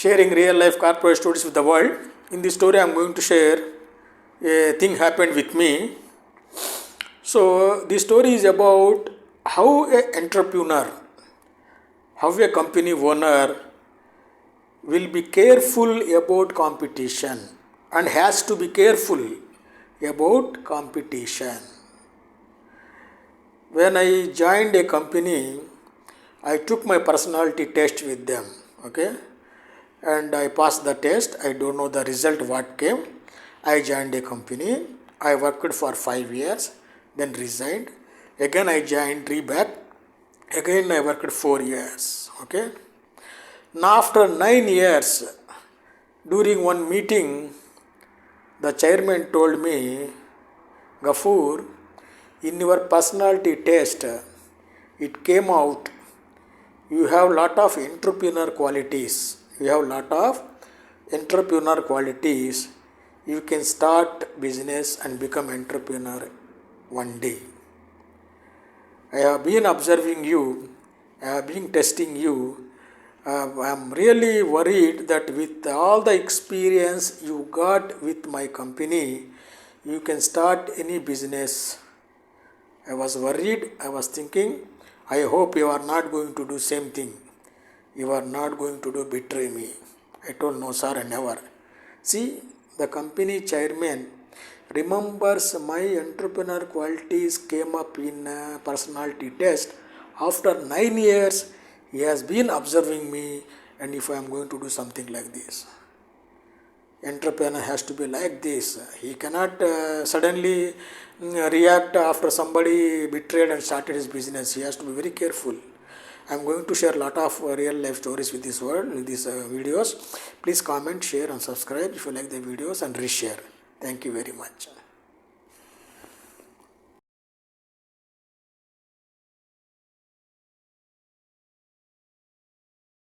sharing real life corporate stories with the world. In this story, I am going to share a thing happened with me. So, the story is about how an entrepreneur, how a company owner will be careful about competition and has to be careful about competition. When I joined a company, I took my personality test with them, okay, and I passed the test. I don't know the result what came. I joined a company. I worked for 5 years, then resigned. Again I joined Reback. Again I worked 4 years, okay. Now after 9 years, during one meeting, the chairman told me, Gafur, in your personality test, it came out you have lot of entrepreneur qualities. You have lot of entrepreneur qualities. You can start business and become entrepreneur one day. I have been observing you. I have been testing you. I am really worried that with all the experience you got with my company, you can start any business. I was worried. I was thinking, I hope you are not going to do same thing. You are not going to do betray me. I told no sir, never. See, the company chairman remembers my entrepreneur qualities came up in a personality test. After 9 years, he has been observing me, and if I am going to do something like this. Entrepreneur has to be like this. He cannot suddenly react after somebody betrayed and started his business. He has to be very careful. I am going to share a lot of real life stories with this world, with these videos. Please comment, share and subscribe if you like the videos and reshare. Thank you very much.